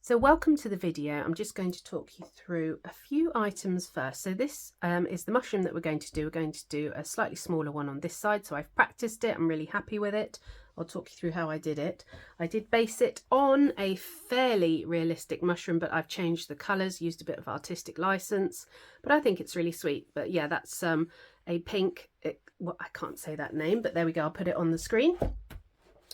So welcome to the video. I'm just going to talk you through a few items first. So this is the mushroom that we're going to do. We're going to do a slightly smaller one on this side. So I've practiced it. I'm really happy with it. I'll talk you through how I did it. I did base it on a fairly realistic mushroom, but I've changed the colours, used a bit of artistic license, but I think it's really sweet. But yeah, that's a pink, well, I can't say that name, but there we go. I'll put it on the screen.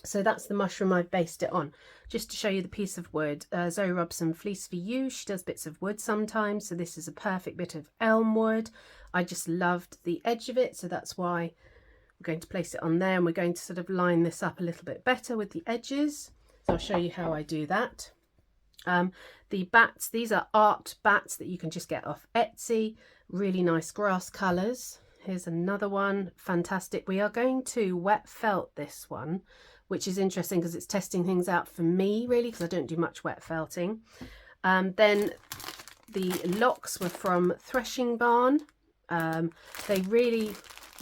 So that's the mushroom I've based it on. Just to show you the piece of wood, Zoe Robson Fleece for You. She does bits of wood sometimes, so this is a perfect bit of elm wood. I just loved the edge of it, so that's why we're going to place it on there, and we're going to sort of line this up a little bit better with the edges. So I'll show you how I do that. The bats, these are art bats that you can just get off Etsy. Really nice grass colours. Here's another one, fantastic. We are going to wet felt this one, which is interesting because it's testing things out for me really, because I don't do much wet felting. Then the locks were from Threshing Barn. They really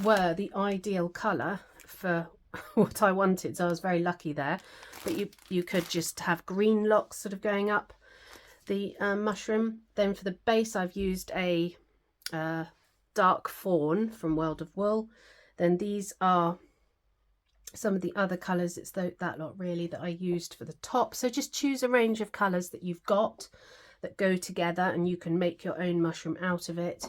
were the ideal colour for what I wanted, so I was very lucky there. But you could just have green locks sort of going up the mushroom. Then for the base I've used a dark fawn from World of Wool. Then these are some of the other colours. It's that lot really that I used for the top. So just choose a range of colours that you've got that go together, and you can make your own mushroom out of it.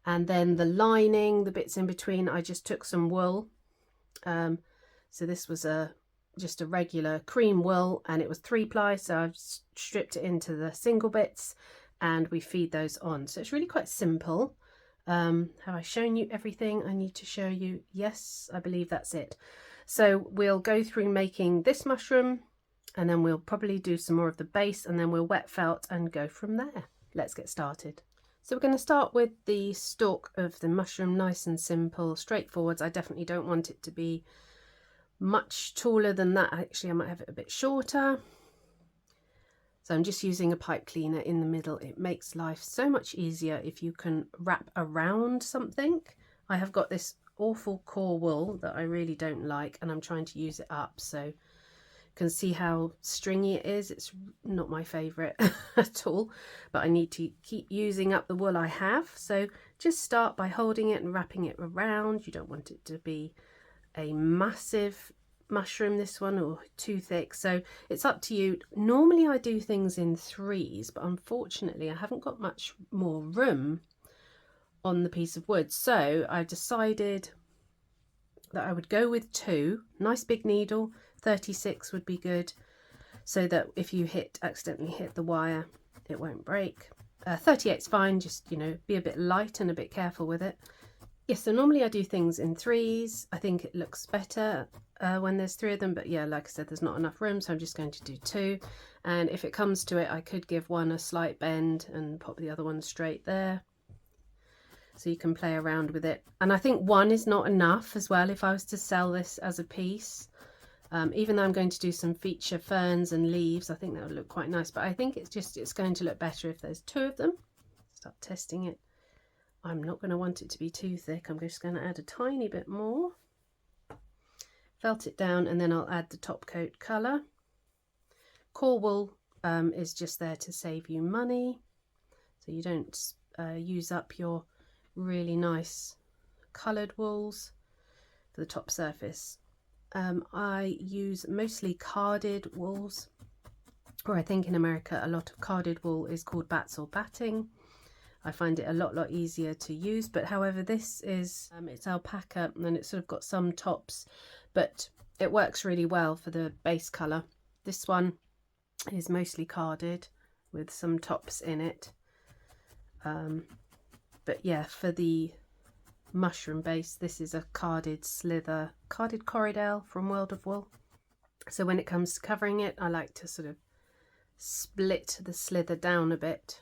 And then the lining, the bits in between, I just took some wool. So this was just a regular cream wool, and it was 3-ply, so I've stripped it into the single bits and we feed those on. So it's really quite simple. Have I shown you everything I need to show you? Yes, I believe that's it. So we'll go through making this mushroom, and then we'll probably do some more of the base, and then we'll wet felt and go from there. Let's get started. So we're going to start with the stalk of the mushroom, nice and simple, straightforward. I definitely don't want it to be much taller than that. Actually, I might have it a bit shorter. So I'm just using a pipe cleaner in the middle. It makes life so much easier if you can wrap around something. I have got this awful core wool that I really don't like, and I'm trying to use it up, so you can see how stringy it is. It's not my favourite at all, but I need to keep using up the wool I have. So just start by holding it and wrapping it around. You don't want it to be a massive mushroom, this one, or too thick, so it's up to you. Normally I do things in 3s, but unfortunately I haven't got much more room on the piece of wood, so I decided that I would go with 2. Nice big needle, 36 would be good, so that if you accidentally hit the wire, it won't break. 38's fine, just, you know, be a bit light and a bit careful with it. Yes, so normally I do things in 3s. I think it looks better when there's 3 of them, but yeah, like I said, there's not enough room, so I'm just going to do 2. And if it comes to it, I could give one a slight bend and pop the other one straight there, so you can play around with it. And I think 1 is not enough as well if I was to sell this as a piece. Even though I'm going to do some feature ferns and leaves, I think that would look quite nice, but I think it's going to look better if there's 2 of them. Start testing it. I'm not going to want it to be too thick. I'm just going to add a tiny bit more. Felt it down, and then I'll add the top coat colour. Core wool is just there to save you money, so you don't use up your really nice coloured wools for the top surface. I use mostly carded wools, or I think in America a lot of carded wool is called bats or batting. I find it a lot easier to use, but however this is, it's alpaca, and it's sort of got some tops, but it works really well for the base colour. This one is mostly carded with some tops in it, but yeah, for the mushroom base, this is a carded Corridale from World of Wool. So when it comes to covering it, I like to sort of split the slither down a bit.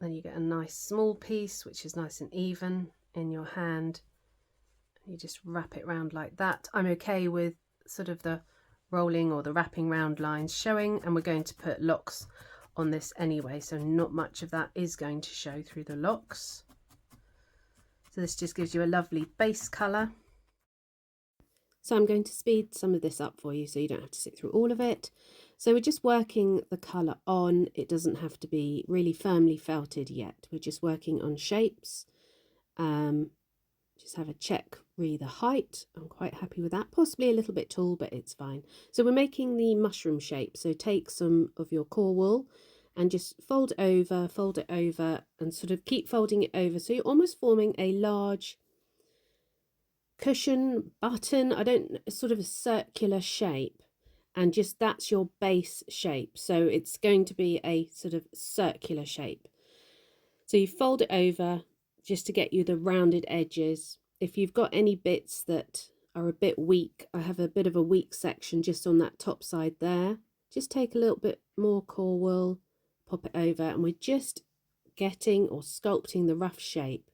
Then you get a nice small piece, which is nice and even in your hand. You just wrap it round like that. I'm okay with sort of the rolling or the wrapping round lines showing, and we're going to put locks on this anyway, so not much of that is going to show through the locks. So this just gives you a lovely base colour. So I'm going to speed some of this up for you so you don't have to sit through all of it. So we're just working the colour on. It doesn't have to be really firmly felted yet. We're just working on shapes. Just have a check re the height. I'm quite happy with that. Possibly a little bit tall, but it's fine. So we're making the mushroom shape. So take some of your core wool and just fold it over and sort of keep folding it over. So you're almost forming a large cushion, button, sort of a circular shape. And just that's your base shape. So it's going to be a sort of circular shape. So you fold it over just to get you the rounded edges. If you've got any bits that are a bit weak, I have a bit of a weak section just on that top side there. Just take a little bit more core wool, pop it over, and we're just getting or sculpting the rough shape.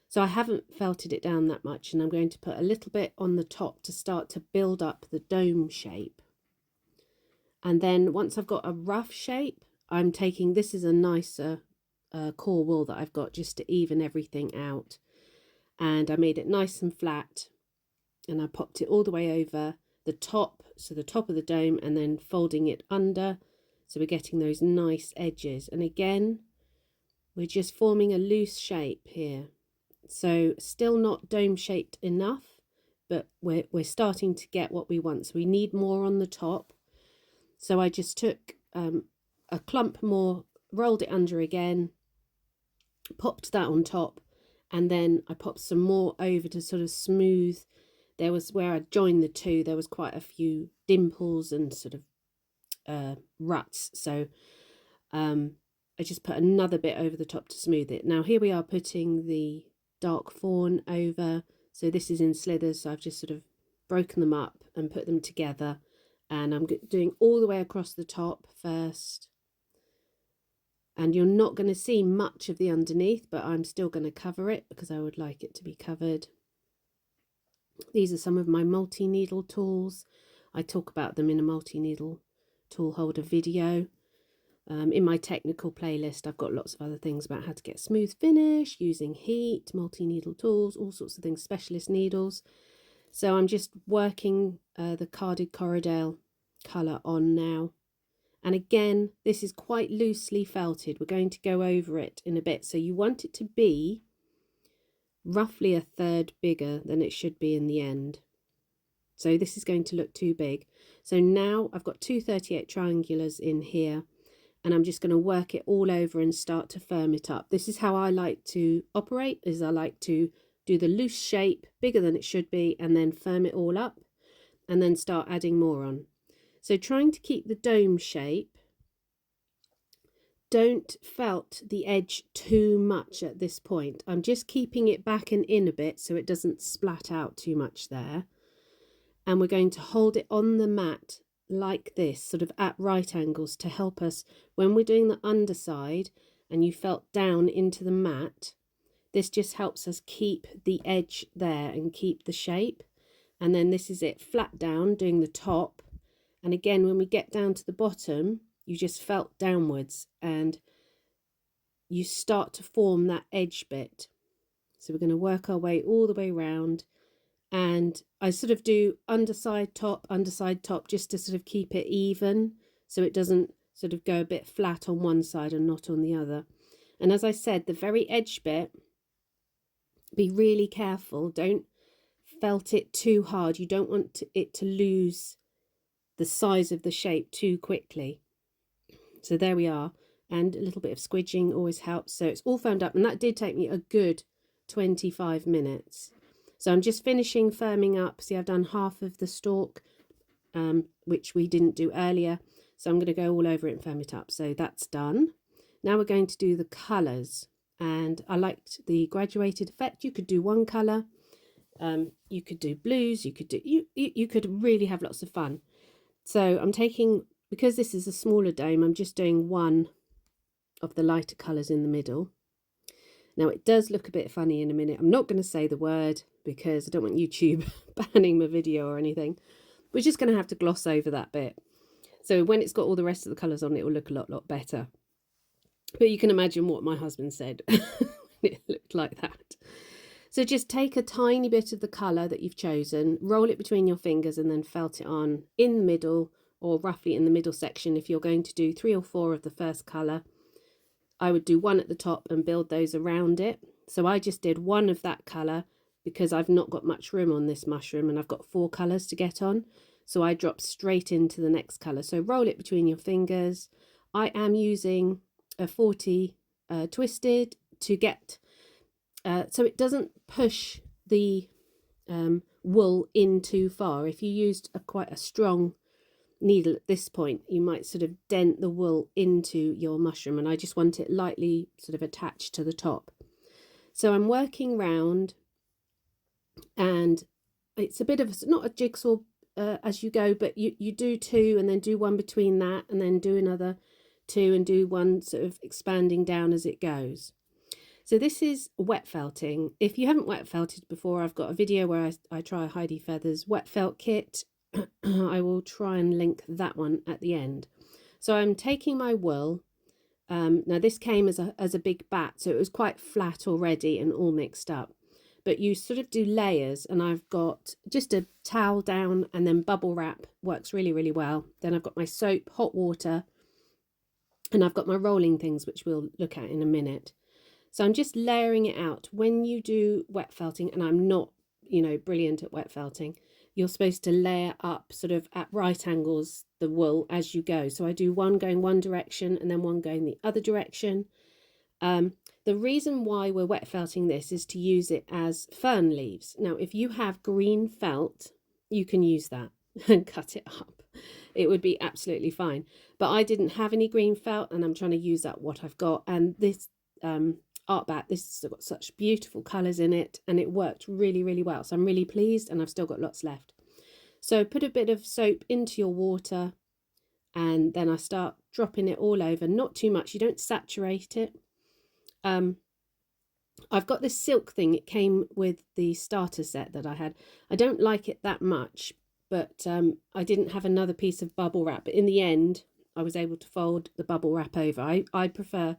So I haven't felted it down that much, and I'm going to put a little bit on the top to start to build up the dome shape. And then once I've got a rough shape, I'm taking, this is a nicer core wool that I've got just to even everything out. And I made it nice and flat, and I popped it all the way over the top, so the top of the dome, and then folding it under. So we're getting those nice edges. And again, we're just forming a loose shape here. So still not dome shaped enough, but we're starting to get what we want. So we need more on the top. So I just took a clump more, rolled it under again, popped that on top, and then I popped some more over to sort of smooth. There was where I joined the two, there was quite a few dimples and sort of ruts. So I just put another bit over the top to smooth it. Now here we are putting the dark fawn over. So this is in slithers, so I've just sort of broken them up and put them together. And I'm doing all the way across the top first. And you're not going to see much of the underneath, but I'm still going to cover it because I would like it to be covered. These are some of my multi-needle tools. I talk about them in a multi-needle tool holder video. In my technical playlist, I've got lots of other things about how to get smooth finish, using heat, multi-needle tools, all sorts of things, specialist needles. So I'm just working the carded Corriedale colour on now. And again, this is quite loosely felted. We're going to go over it in a bit. So you want it to be roughly a third bigger than it should be in the end. So this is going to look too big. So now I've got two 38 triangulars in here, and I'm just going to work it all over and start to firm it up. This is how I like to operate, is I like to do the loose shape bigger than it should be and then firm it all up and then start adding more on. So trying to keep the dome shape, don't felt the edge too much at this point. I'm just keeping it back and in a bit so it doesn't splat out too much there. And we're going to hold it on the mat like this, sort of at right angles, to help us when we're doing the underside and you felt down into the mat. This just helps us keep the edge there and keep the shape. And then this is it, flat down, doing the top. And again, when we get down to the bottom, you just felt downwards and you start to form that edge bit. So we're going to work our way all the way around. And I sort of do underside top, just to sort of keep it even, so it doesn't sort of go a bit flat on one side and not on the other. And as I said, the very edge bit, be really careful. Don't felt it too hard. You don't want it to lose the size of the shape too quickly. So there we are. And a little bit of squidging always helps. So it's all firmed up, and that did take me a good 25 minutes. So I'm just finishing firming up. See, I've done half of the stalk, which we didn't do earlier. So I'm going to go all over it and firm it up. So that's done. Now we're going to do the colours. And I liked the graduated effect. You could do one colour. You could do blues. You could really have lots of fun. So I'm taking, because this is a smaller dome, I'm just doing one of the lighter colours in the middle. Now it does look a bit funny in a minute. I'm not going to say the word because I don't want YouTube banning my video or anything. We're just going to have to gloss over that bit. So when it's got all the rest of the colours on, it will look a lot better. But you can imagine what my husband said when it looked like that. So just take a tiny bit of the colour that you've chosen, roll it between your fingers and then felt it on in the middle or roughly in the middle section. If you're going to do 3 or 4 of the first colour, I would do 1 at the top and build those around it. So I just did 1 of that colour because I've not got much room on this mushroom and I've got 4 colours to get on. So I drop straight into the next colour. So roll it between your fingers. I am using a 40 twisted to get, so it doesn't push the wool in too far. If you used quite a strong needle at this point, you might sort of dent the wool into your mushroom, and I just want it lightly sort of attached to the top. So I'm working round, and it's a bit of not a jigsaw as you go, but you do 2 and then do 1 between that and then do another 2 and do 1 sort of expanding down as it goes. So this is wet felting. If you haven't wet felted before, I've got a video where I try Heidi Feather's wet felt kit. I will try and link that one at the end. So I'm taking my wool. Now this came as a big bat, so it was quite flat already and all mixed up. But you sort of do layers, and I've got just a towel down and then bubble wrap works really, really well. Then I've got my soap, hot water, and I've got my rolling things, which we'll look at in a minute. So I'm just layering it out. When you do wet felting, and I'm not, brilliant at wet felting, you're supposed to layer up sort of at right angles the wool as you go. So I do 1 going one direction and then 1 going the other direction. The reason why we're wet felting this is to use it as fern leaves. Now, if you have green felt, you can use that and cut it up. It would be absolutely fine. But I didn't have any green felt, and I'm trying to use up what I've got. And this art bat, this has got such beautiful colours in it, and it worked really, really well. So I'm really pleased, and I've still got lots left. So put a bit of soap into your water, and then I start dropping it all over. Not too much, you don't saturate it. I've got this silk thing. It came with the starter set that I had. I don't like it that much, but I didn't have another piece of bubble wrap. But in the end, I was able to fold the bubble wrap over. I prefer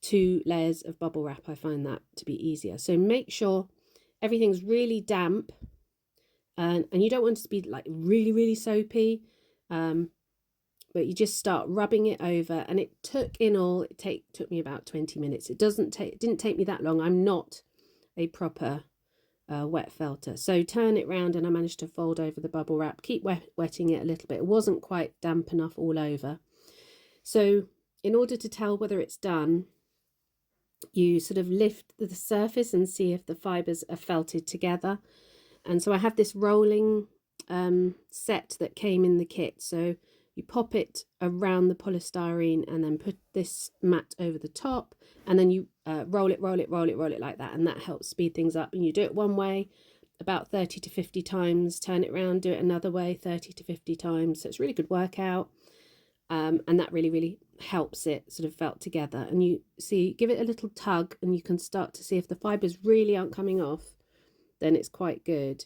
2 layers of bubble wrap. I find that to be easier. So make sure everything's really damp, and you don't want it to be like really, really soapy. But you just start rubbing it over, and it took in all, took me about 20 minutes. It didn't take me that long. I'm not a proper wet felter. So turn it round, and I managed to fold over the bubble wrap, keep wetting it a little bit. It wasn't quite damp enough all over. So in order to tell whether it's done, you sort of lift the surface and see if the fibres are felted together. And so I have this rolling set that came in the kit. So you pop it around the polystyrene and then put this mat over the top, and then you roll it like that, and that helps speed things up. And you do it one way about 30 to 50 times, turn it around, do it another way 30 to 50 times. So it's a really good workout, and that really, really helps it sort of felt together. And you see, give it a little tug, and you can start to see if the fibres really aren't coming off, then it's quite good.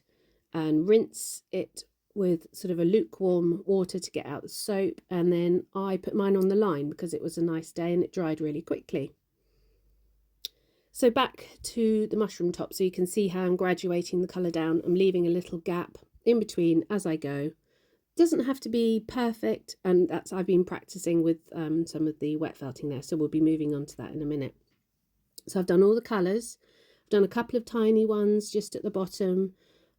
And rinse it with sort of a lukewarm water to get out the soap, and then I put mine on the line because it was a nice day and it dried really quickly. So back to the mushroom top, so you can see how I'm graduating the colour down. I'm leaving a little gap in between as I go. Doesn't have to be perfect, and that's I've been practicing with some of the wet felting there, so we'll be moving on to that in a minute. So I've done all the colours. I've done a couple of tiny ones just at the bottom.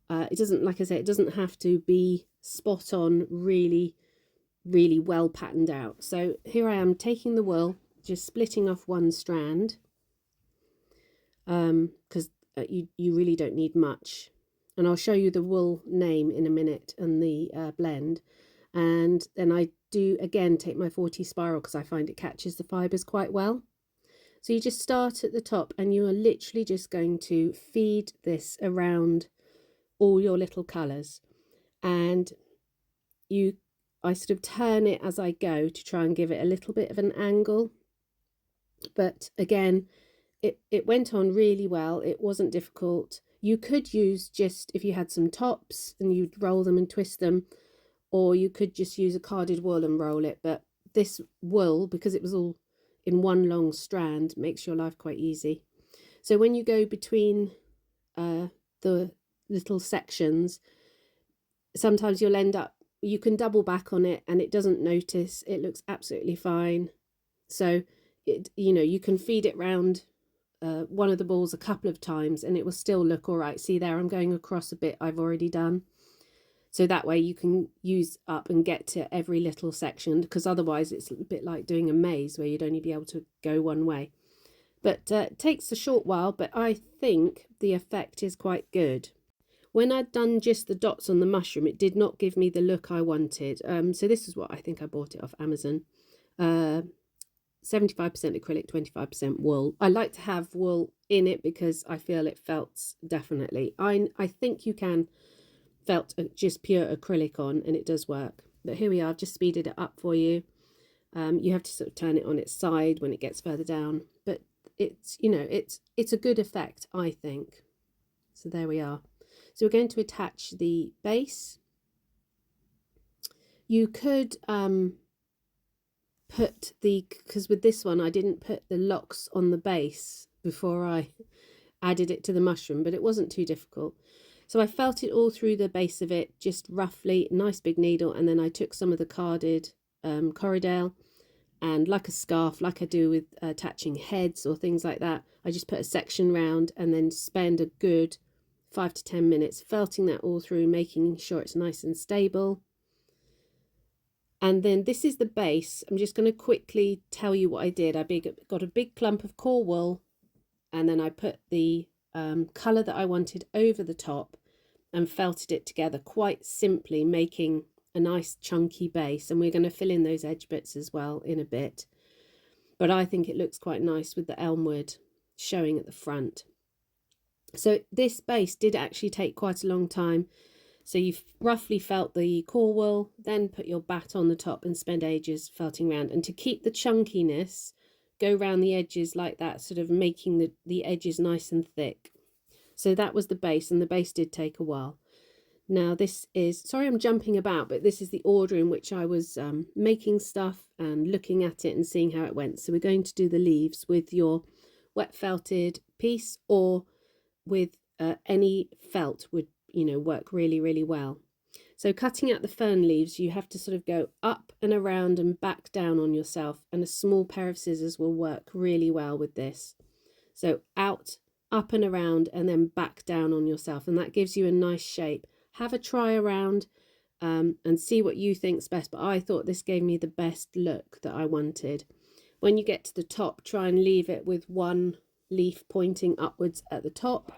It doesn't, like I say, it doesn't have to be spot on, really, really well patterned out. So here I am taking the wool, just splitting off 1 strand, because you really don't need much. And I'll show you the wool name in a minute and the blend. And then I do again take my 40 spiral because I find it catches the fibres quite well. So you just start at the top, and you are literally just going to feed this around all your little colours, and I sort of turn it as I go to try and give it a little bit of an angle. But again, it went on really well. It wasn't difficult. You could use just, if you had some tops and you'd roll them and twist them, or you could just use a carded wool and roll it. But this wool, because it was all in 1 long strand, makes your life quite easy. So when you go between the little sections, sometimes you'll end up, you can double back on it and it doesn't notice. It looks absolutely fine. So you can feed it round one of the balls a couple of times and it will still look all right. See there, I'm going across a bit I've already done. So that way you can use up and get to every little section, because otherwise it's a bit like doing a maze where you'd only be able to go one way. But it takes a short while, but I think the effect is quite good. When I'd done just the dots on the mushroom, it did not give me the look I wanted. So this is what I think I bought it off Amazon. 75% acrylic, 25% wool. I like to have wool in it because I feel it felts definitely. I think you can felt just pure acrylic on and it does work. But here we are, I've just speeded it up for you. You have to sort of turn it on its side when it gets further down. But it's, it's a good effect, I think. So there we are. So we're going to attach the base. You could put because with this one I didn't put the locks on the base before I added it to the mushroom, but it wasn't too difficult. So I felt it all through the base of it, just roughly, nice big needle, and then I took some of the carded Corriedale, and like a scarf, like I do with attaching heads or things like that, I just put a section round and then spend a good 5 to 10 minutes felting that all through, making sure it's nice and stable. And then this is the base. I'm just going to quickly tell you what I did. I got a big clump of core wool, and then I put the colour that I wanted over the top and felted it together quite simply, making a nice chunky base. And we're going to fill in those edge bits as well in a bit. But I think it looks quite nice with the elm wood showing at the front. So this base did actually take quite a long time. So you've roughly felt the core wool, then put your bat on the top and spend ages felting around. And to keep the chunkiness, go around the edges like that, sort of making the edges nice and thick. So that was the base, and the base did take a while. Now this is, sorry I'm jumping about, but this is the order in which I was making stuff and looking at it and seeing how it went. So we're going to do the leaves with your wet felted piece, or with any felt would work really, really well. So cutting out the fern leaves, you have to sort of go up and around and back down on yourself, and a small pair of scissors will work really well with this. So out, up and around, and then back down on yourself, and that gives you a nice shape. Have a try around and see what you think's best, but I thought this gave me the best look that I wanted. When you get to the top, try and leave it with one leaf pointing upwards at the top.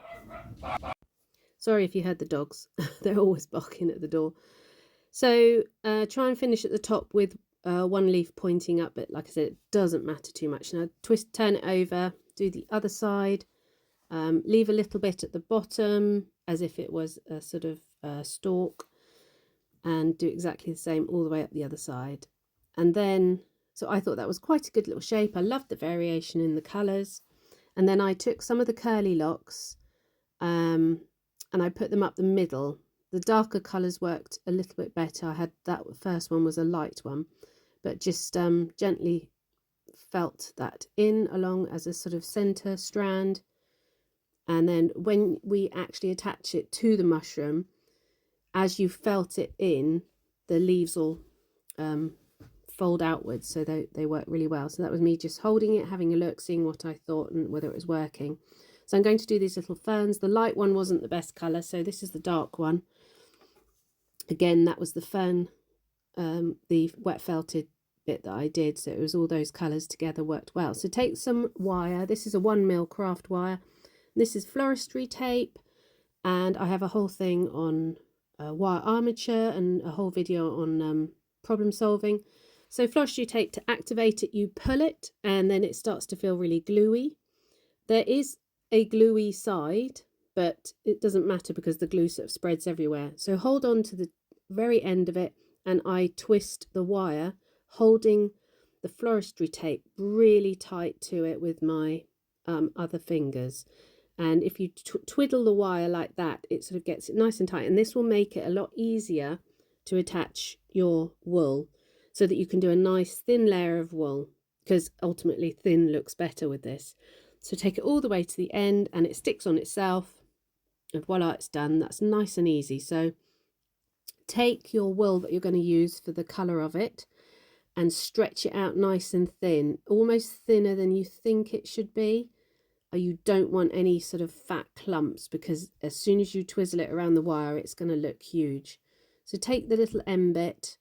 Sorry if you heard the dogs. They're always barking at the door. So try and finish at the top with one leaf pointing up, but like I said, it doesn't matter too much. Now turn it over, do the other side, leave a little bit at the bottom as if it was a sort of stalk, and do exactly the same all the way up the other side. And then, so I thought that was quite a good little shape. I loved the variation in the colours. And then I took some of the curly locks and I put them up the middle. The darker colours worked a little bit better. I had that first one was a light one, but just gently felt that in along as a sort of centre strand. And then when we actually attach it to the mushroom, as you felt it in, the leaves will fold outwards, so they work really well. So that was me just holding it, having a look, seeing what I thought and whether it was working. So I'm going to do these little ferns. The light one wasn't the best colour, so this is the dark one. Again, that was the fern, the wet felted bit that I did, so it was all those colours together worked well. So take some wire. This is a 1mm craft wire. This is floristry tape, and I have a whole thing on wire armature and a whole video on problem solving. So floristry tape, to activate it, you pull it and then it starts to feel really gluey. There is a gluey side, but it doesn't matter because the glue sort of spreads everywhere. So hold on to the very end of it, and I twist the wire, holding the floristry tape really tight to it with my other fingers. And if you twiddle the wire like that, it sort of gets it nice and tight, and this will make it a lot easier to attach your wool, so that you can do a nice thin layer of wool, because ultimately thin looks better with this. So take it all the way to the end and it sticks on itself, and voila, it's done. That's nice and easy. So take your wool that you're going to use for the colour of it and stretch it out nice and thin, almost thinner than you think it should be. You don't want any sort of fat clumps, because as soon as you twizzle it around the wire, it's going to look huge. So take the little end bit,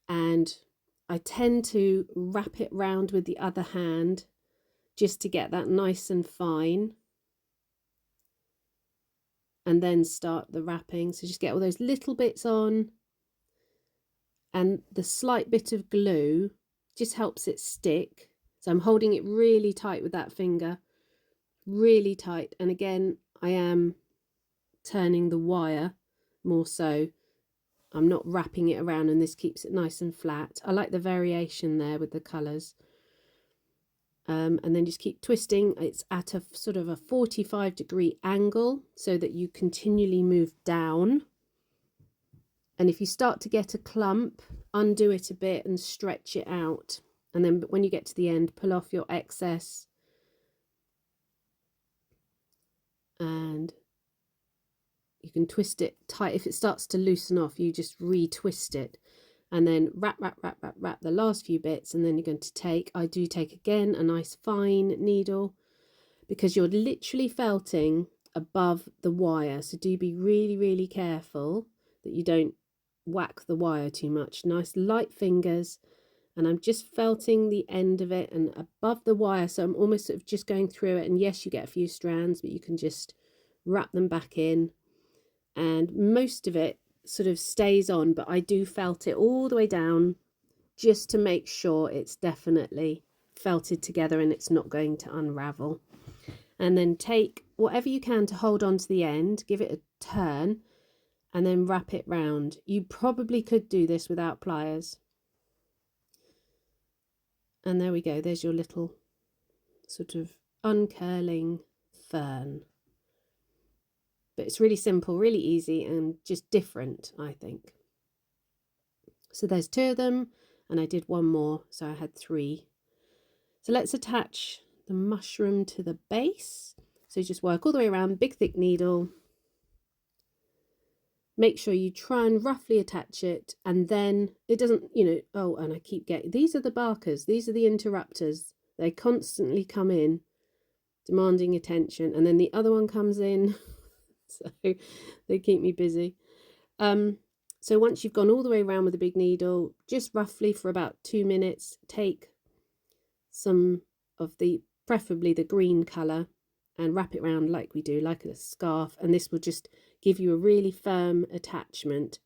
and I tend to wrap it round with the other hand just to get that nice and fine, and then start the wrapping. So just get all those little bits on, and the slight bit of glue just helps it stick. So I'm holding it really tight with that finger, really tight, and again I am turning the wire more, so I'm not wrapping it around, and this keeps it nice and flat. I like the variation there with the colours. And then just keep twisting. It's at a sort of a 45-degree angle so that you continually move down. And if you start to get a clump, undo it a bit and stretch it out. And then when you get to the end, pull off your excess. And you can twist it tight. If it starts to loosen off, you just retwist it. And then wrap the last few bits. And then you're going to take, I do take again, a nice fine needle, because you're literally felting above the wire. So do be really, really careful that you don't whack the wire too much. Nice light fingers, and I'm just felting the end of it and above the wire, so I'm almost sort of just going through it. And yes, you get a few strands, but you can just wrap them back in, and most of it sort of stays on, but I do felt it all the way down just to make sure it's definitely felted together and it's not going to unravel. And then take whatever you can to hold on to the end, give it a turn, and then wrap it round. You probably could do this without pliers. And there we go, there's your little sort of uncurling fern. But it's really simple, really easy, and just different, I think. So there's 2 of them, and I did 1 more, so I had 3. So let's attach the mushroom to the base. So you just work all the way around, big thick needle. Make sure you try and roughly attach it, and then it doesn't, you know, oh, and I keep getting, these are the barkers, these are the interrupters. They constantly come in, demanding attention, and then the other one comes in, so they keep me busy. So once you've gone all the way around with a big needle, just roughly for about 2 minutes, take some of the, preferably the green colour, and wrap it around like we do, like a scarf, and this will just give you a really firm attachment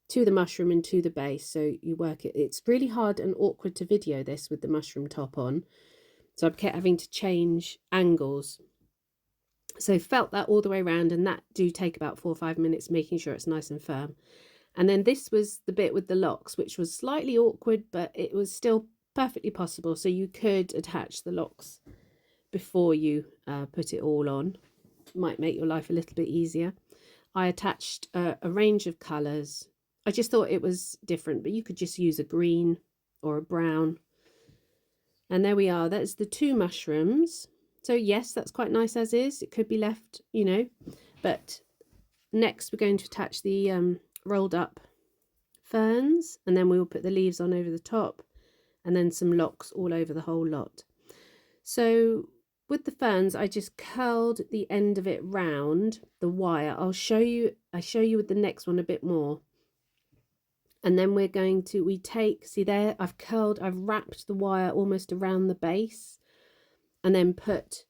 to the mushroom and to the base. So you work it. It's really hard and awkward to video this with the mushroom top on, so I've kept having to change angles. So felt that all the way around, and that do take about 4 or 5 minutes, making sure it's nice and firm. And then this was the bit with the locks, which was slightly awkward, but it was still perfectly possible. So you could attach the locks before you put it all on. Might make your life a little bit easier. I attached a range of colours. I just thought it was different, but you could just use a green or a brown. And there we are. That's the 2 mushrooms. So yes, that's quite nice as is. It could be left, you know. But next we're going to attach the rolled up ferns, and then we will put the leaves on over the top, and then some locks all over the whole lot. So with the ferns, I just curled the end of it round the wire. I show you with the next one a bit more. And then we're going to, we take, see there, I've wrapped the wire almost around the base, and then put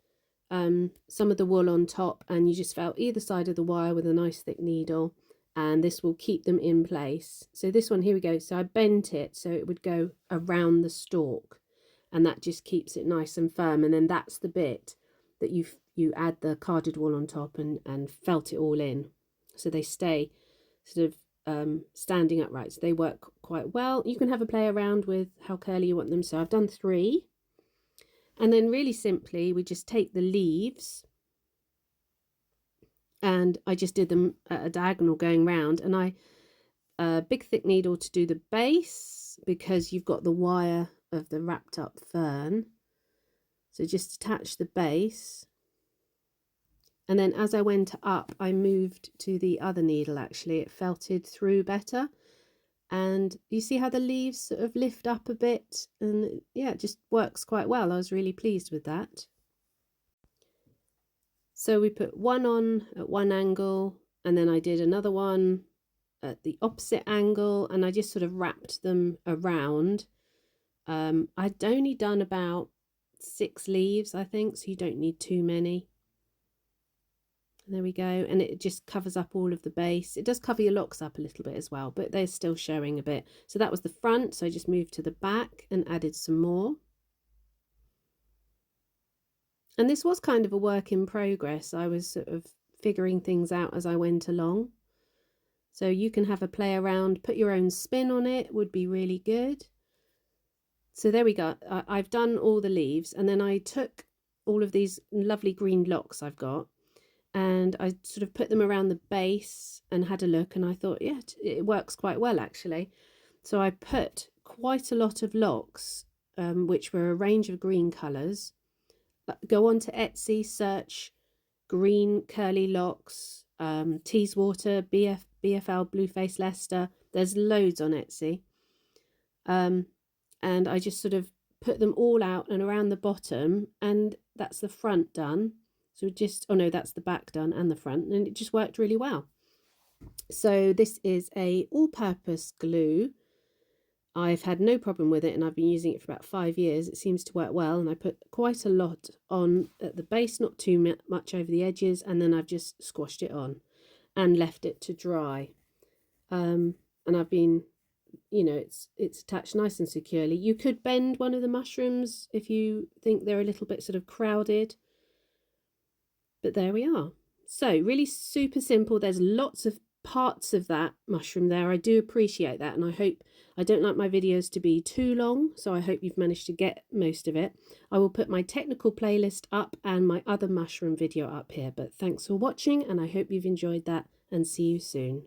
some of the wool on top, and you just felt either side of the wire with a nice thick needle, and this will keep them in place. So this one, here we go. So I bent it so it would go around the stalk, and that just keeps it nice and firm. And then that's the bit that you add the carded wool on top and felt it all in, so they stay sort of standing upright. So they work quite well. You can have a play around with how curly you want them. So I've done 3, and then really simply we just take the leaves, and I just did them at a diagonal going round, and I big thick needle to do the base, because you've got the wire of the wrapped up fern. So just attach the base, And then as I went up, I moved to the other needle. Actually, it felted through better. And you see how the leaves sort of lift up a bit, and yeah, it just works quite well. I was really pleased with that. So we put one on at one angle, and then I did another one at the opposite angle, and I just sort of wrapped them around. I'd only done about 6 leaves, I think, so you don't need too many. There we go, and it just covers up all of the base. It does cover your locks up a little bit as well, but they're still showing a bit. So that was the front, so I just moved to the back and added some more. And this was kind of a work in progress. I was sort of figuring things out as I went along. So you can have a play around, put your own spin on it, would be really good. So there we go. I've done all the leaves, and then I took all of these lovely green locks I've got, and I sort of put them around the base and had a look, and I thought, yeah, it works quite well actually. So I put quite a lot of locks, which were a range of green colours. Go on to Etsy, search green curly locks, Teeswater, BFL Blueface Leicester. There's loads on Etsy. And I just sort of put them all out and around the bottom, and that's the front done. So just, oh no, that's the back done and the front, and it just worked really well. So this is a all-purpose glue. I've had no problem with it, and I've been using it for about 5 years. It seems to work well, and I put quite a lot on at the base, not too much over the edges, and then I've just squashed it on and left it to dry. And I've been, you know, it's attached nice and securely. You could bend one of the mushrooms if you think they're a little bit sort of crowded, but there we are. So really super simple. There's lots of parts of that mushroom there. I do appreciate that, and I don't like my videos to be too long, so I hope you've managed to get most of it. I will put my technical playlist up and my other mushroom video up here, but thanks for watching, and I hope you've enjoyed that, and see you soon.